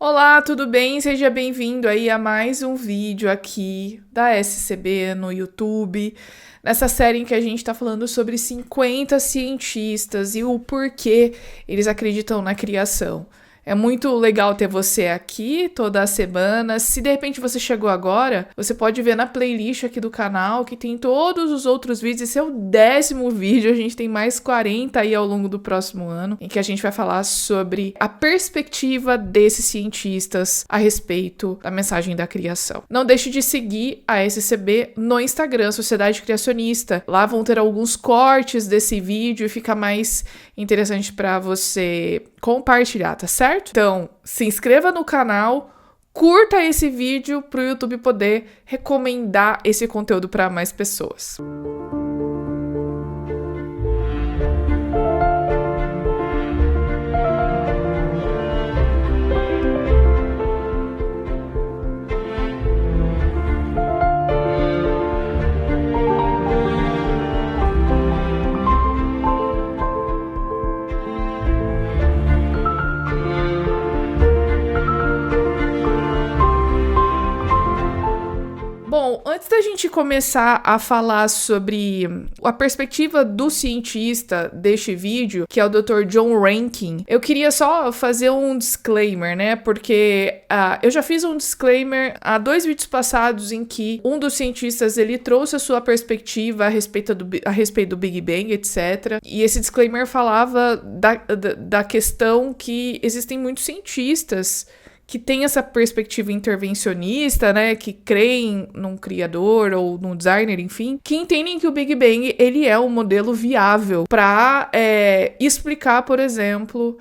Olá, tudo bem? Seja bem-vindo aí a mais um vídeo aqui da SCB no YouTube, nessa série em que a gente está falando sobre 50 cientistas e o porquê eles acreditam na criação. É muito legal ter você aqui toda a semana. Se de repente você chegou agora, você pode ver na playlist aqui do canal que tem todos os outros vídeos. Esse é o 10º vídeo, a gente tem mais 40 aí ao longo do próximo ano, em que a gente vai falar sobre a perspectiva desses cientistas a respeito da mensagem da criação. Não deixe de seguir a SCB no Instagram, Sociedade Criacionista. Lá vão ter alguns cortes desse vídeo e fica mais interessante para você compartilhar, tá certo? Então, se inscreva no canal, curta esse vídeo para o YouTube poder recomendar esse conteúdo para mais pessoas. Bom, antes da gente começar a falar sobre a perspectiva do cientista deste vídeo, que é o Dr. John Rankin, eu queria só fazer um disclaimer, né? Porque eu já fiz um disclaimer há 2 vídeos passados em que um dos cientistas ele trouxe a sua perspectiva a respeito do Big Bang, etc. E esse disclaimer falava da questão que existem muitos cientistas que tem essa perspectiva intervencionista, né, que creem num criador ou num designer, enfim, que entendem que o Big Bang, ele é um modelo viável para explicar, por exemplo,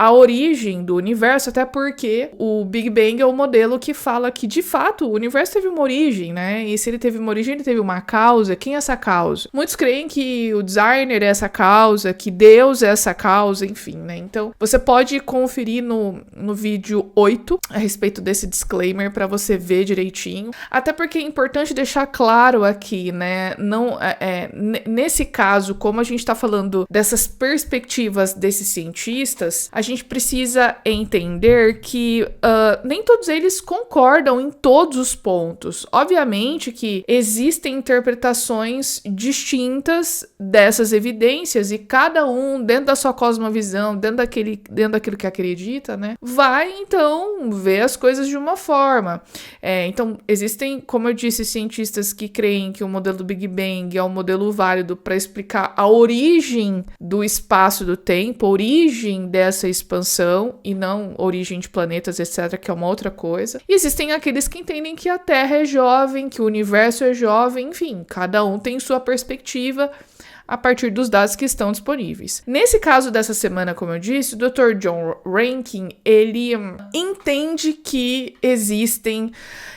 a origem do universo, até porque o Big Bang é o modelo que fala que, de fato, o universo teve uma origem, né? E se ele teve uma origem, ele teve uma causa. Quem é essa causa? Muitos creem que o designer é essa causa, que Deus é essa causa, enfim, né? Então, você pode conferir no vídeo 8 a respeito desse disclaimer para você ver direitinho. Até porque é importante deixar claro aqui, né? Não, nesse caso, como a gente tá falando dessas perspectivas desses cientistas, a gente precisa entender que nem todos eles concordam em todos os pontos. Obviamente que existem interpretações distintas dessas evidências e cada um, dentro da sua cosmovisão, dentro daquilo que acredita, né, vai então ver as coisas de uma forma. Então, existem, como eu disse, cientistas que creem que o modelo do Big Bang é um modelo válido para explicar a origem do espaço e do tempo, a origem dessa expansão e não origem de planetas, etc., que é uma outra coisa. E existem aqueles que entendem que a Terra é jovem, que o universo é jovem, enfim, cada um tem sua perspectiva a partir dos dados que estão disponíveis. Nesse caso dessa semana, como eu disse, o Dr. John Rankin, ele entende que existem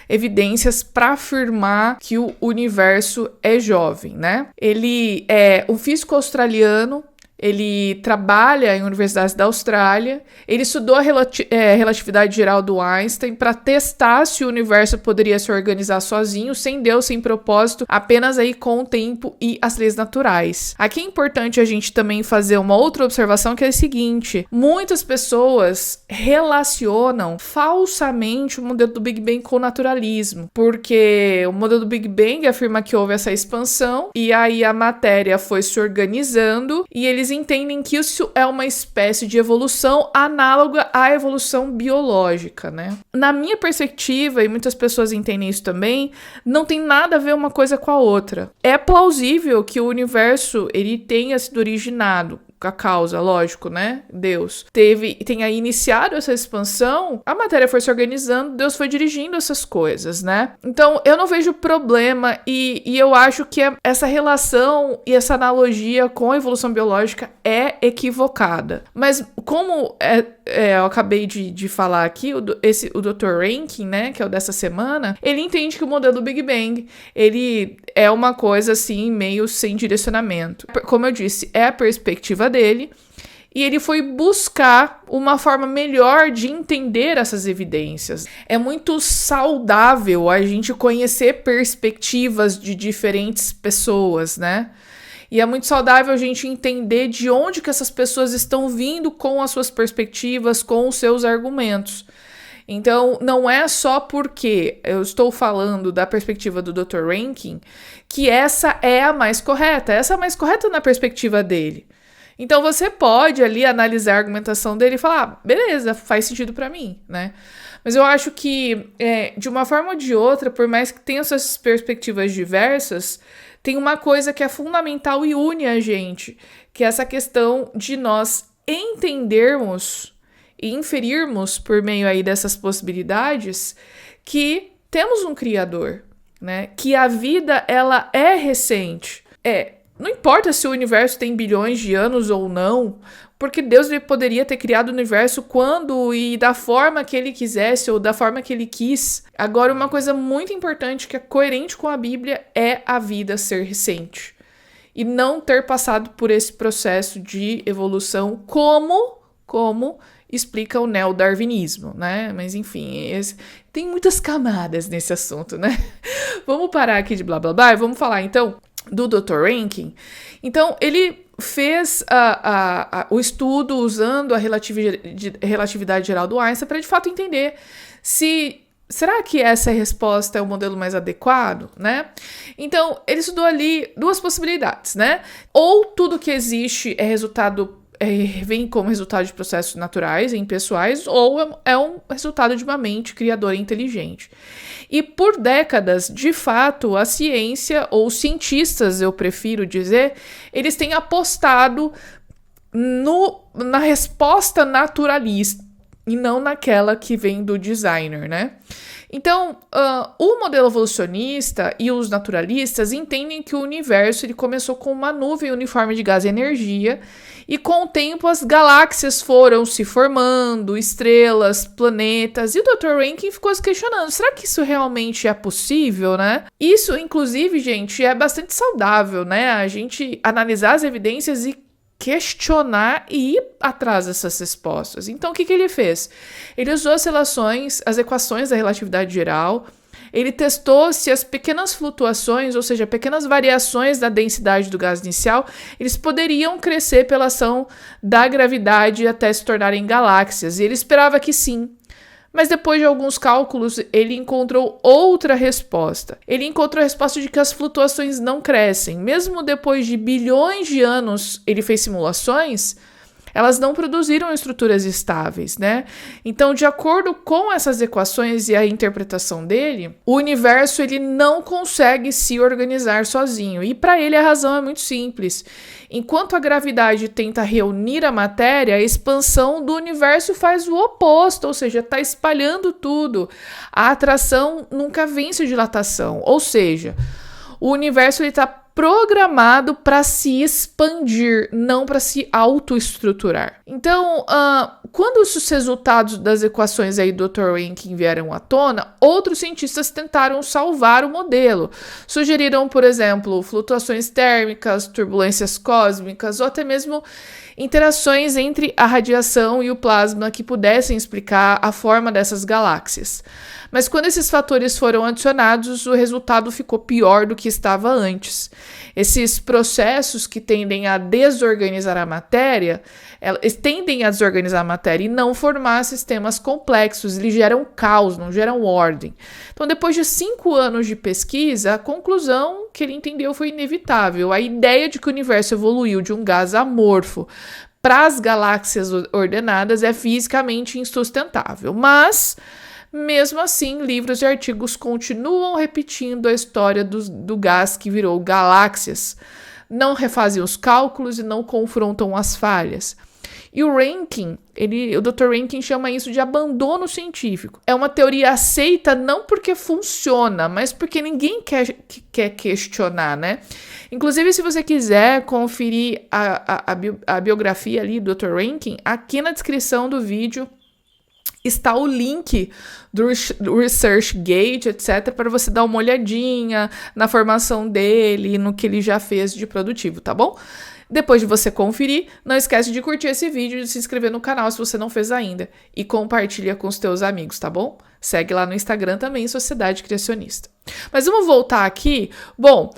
evidências para afirmar que o universo é jovem, né? Ele é um físico australiano. Ele trabalha em universidades da Austrália, ele estudou a relatividade geral do Einstein para testar se o universo poderia se organizar sozinho, sem Deus, sem propósito, apenas aí com o tempo e as leis naturais. Aqui é importante a gente também fazer uma outra observação que é a seguinte: muitas pessoas relacionam falsamente o modelo do Big Bang com o naturalismo, porque o modelo do Big Bang afirma que houve essa expansão e aí a matéria foi se organizando e eles entendem que isso é uma espécie de evolução análoga à evolução biológica, né? Na minha perspectiva, e muitas pessoas entendem isso também, não tem nada a ver uma coisa com a outra. É plausível que o universo ele tenha sido originado, a causa, lógico, né? Deus tenha iniciado essa expansão, a matéria foi se organizando, Deus foi dirigindo essas coisas, né? Então, eu não vejo problema e eu acho que essa relação e essa analogia com a evolução biológica é equivocada. Mas como eu acabei de falar aqui, o Dr. Rankin, né, que é o dessa semana, ele entende que o modelo do Big Bang, ele é uma coisa assim, meio sem direcionamento. Como eu disse, é a perspectiva dele, e ele foi buscar uma forma melhor de entender essas evidências. É muito saudável a gente conhecer perspectivas de diferentes pessoas, né? E é muito saudável a gente entender de onde que essas pessoas estão vindo com as suas perspectivas, com os seus argumentos. Então, não é só porque eu estou falando da perspectiva do Dr. Rankin que essa é a mais correta. Essa é a mais correta na perspectiva dele. Então, você pode ali analisar a argumentação dele e falar, beleza, faz sentido para mim, né? Mas eu acho que, de uma forma ou de outra, por mais que tenha essas perspectivas diversas, tem uma coisa que é fundamental e une a gente, que é essa questão de nós entendermos e inferirmos por meio aí dessas possibilidades que temos um Criador, né? Que a vida, ela é recente. Não importa se o universo tem bilhões de anos ou não, porque Deus poderia ter criado o universo quando e da forma que ele quisesse ou da forma que ele quis. Agora, uma coisa muito importante que é coerente com a Bíblia é a vida ser recente. E não ter passado por esse processo de evolução como explica o neodarwinismo, né? Mas enfim, tem muitas camadas nesse assunto, né? Vamos parar aqui de blá blá blá e vamos falar então do Dr. Rankin. Então, ele fez o estudo usando a relatividade geral do Einstein para de fato entender será que essa resposta é o modelo mais adequado, né? Então, ele estudou ali duas possibilidades, né? Ou tudo que existe vem como resultado de processos naturais e impessoais, ou é um resultado de uma mente criadora inteligente. E por décadas, de fato, a ciência, ou cientistas, eu prefiro dizer, eles têm apostado na resposta naturalista e não naquela que vem do designer, né? Então, o modelo evolucionista e os naturalistas entendem que o universo ele começou com uma nuvem uniforme de gás e energia, e com o tempo as galáxias foram se formando, estrelas, planetas, e o Dr. Rankin ficou se questionando, será que isso realmente é possível, né? Isso, inclusive, gente, é bastante saudável, né? A gente analisar as evidências e questionar e ir atrás dessas respostas. Então, o que ele fez? Ele usou as equações da relatividade geral, ele testou se as pequenas flutuações, ou seja, pequenas variações da densidade do gás inicial, eles poderiam crescer pela ação da gravidade até se tornarem galáxias, e ele esperava que sim. Mas depois de alguns cálculos, ele encontrou outra resposta. Ele encontrou a resposta de que as flutuações não crescem. Mesmo depois de bilhões de anos, ele fez simulações, elas não produziram estruturas estáveis, né? Então, de acordo com essas equações e a interpretação dele, o universo ele não consegue se organizar sozinho. E para ele a razão é muito simples. Enquanto a gravidade tenta reunir a matéria, a expansão do universo faz o oposto, ou seja, está espalhando tudo. A atração nunca vence a dilatação, ou seja, o universo está programado para se expandir, não para se autoestruturar. Então, quando os resultados das equações aí do Dr. Rankin vieram à tona, outros cientistas tentaram salvar o modelo. Sugeriram, por exemplo, flutuações térmicas, turbulências cósmicas ou até mesmo interações entre a radiação e o plasma que pudessem explicar a forma dessas galáxias. Mas quando esses fatores foram adicionados, o resultado ficou pior do que estava antes. Esses processos que tendem a desorganizar a matéria, eles tendem a desorganizar a matéria e não formar sistemas complexos, eles geram caos, não geram ordem. Então, depois de 5 anos de pesquisa, a conclusão que ele entendeu foi inevitável. A ideia de que o universo evoluiu de um gás amorfo para as galáxias ordenadas é fisicamente insustentável, mas mesmo assim, livros e artigos continuam repetindo a história do gás que virou galáxias. Não refazem os cálculos e não confrontam as falhas. E o Dr. Rankin chama isso de abandono científico. É uma teoria aceita não porque funciona, mas porque ninguém quer questionar, né? Inclusive, se você quiser conferir a biografia ali do Dr. Rankin, aqui na descrição do vídeo está o link do ResearchGate, etc., para você dar uma olhadinha na formação dele, no que ele já fez de produtivo, tá bom? Depois de você conferir, não esquece de curtir esse vídeo, de se inscrever no canal se você não fez ainda e compartilha com os teus amigos, tá bom? Segue lá no Instagram também, Sociedade Criacionista. Mas vamos voltar aqui. Bom,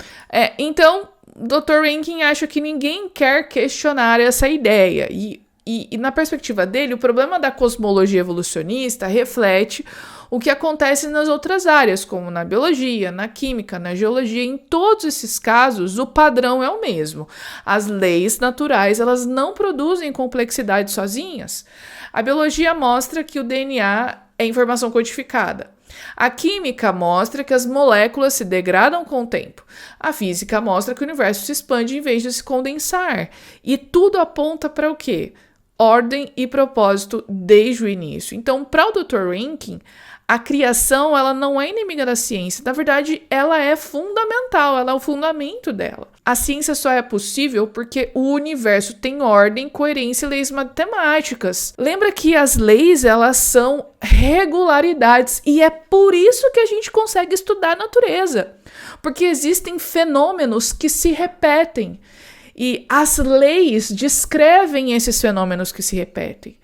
então, Dr. Rankin acha que ninguém quer questionar essa ideia e E na perspectiva dele, o problema da cosmologia evolucionista reflete o que acontece nas outras áreas, como na biologia, na química, na geologia. Em todos esses casos, o padrão é o mesmo. As leis naturais, elas não produzem complexidade sozinhas. A biologia mostra que o DNA é informação codificada. A química mostra que as moléculas se degradam com o tempo. A física mostra que o universo se expande em vez de se condensar. E tudo aponta para o quê? Ordem e propósito desde o início. Então, para o Dr. Rankin, a criação, ela não é inimiga da ciência. Na verdade, ela é fundamental, ela é o fundamento dela. A ciência só é possível porque o universo tem ordem, coerência e leis matemáticas. Lembra que as leis, elas são regularidades e é por isso que a gente consegue estudar a natureza. Porque existem fenômenos que se repetem e as leis descrevem esses fenômenos que se repetem.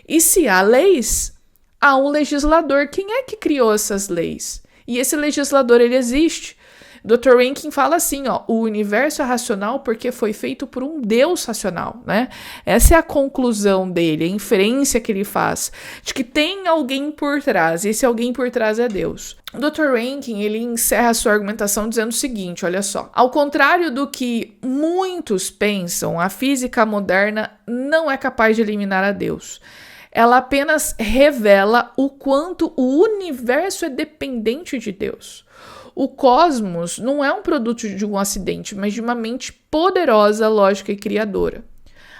E se há leis, há um legislador. Quem é que criou essas leis? E esse legislador, ele existe. Dr. Rankin fala assim, o universo é racional porque foi feito por um Deus racional, né? Essa é a conclusão dele, a inferência que ele faz, de que tem alguém por trás, e esse alguém por trás é Deus. O Dr. Rankin, ele encerra a sua argumentação dizendo o seguinte, olha só. Ao contrário do que muitos pensam, a física moderna não é capaz de eliminar a Deus. Ela apenas revela o quanto o universo é dependente de Deus. O cosmos não é um produto de um acidente, mas de uma mente poderosa, lógica e criadora.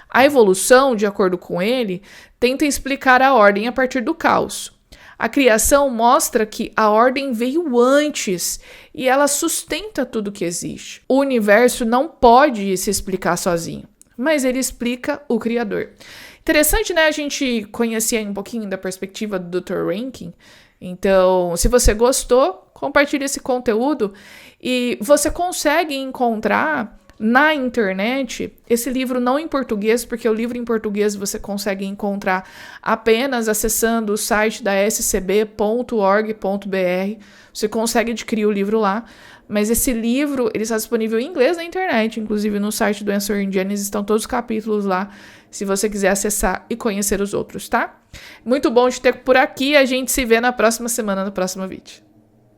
A evolução, de acordo com ele, tenta explicar a ordem a partir do caos. A criação mostra que a ordem veio antes e ela sustenta tudo que existe. O universo não pode se explicar sozinho, mas ele explica o Criador. Interessante, né, a gente conhecer um pouquinho da perspectiva do Dr. Rankin. Então, se você gostou, compartilhe esse conteúdo e você consegue encontrar na internet esse livro não em português, porque o livro em português você consegue encontrar apenas acessando o site da scb.org.br. Você consegue adquirir o livro lá, mas esse livro ele está disponível em inglês na internet, inclusive no site do Answering Genesis estão todos os capítulos lá, se você quiser acessar e conhecer os outros, tá? Muito bom te ter por aqui, a gente se vê na próxima semana, no próximo vídeo.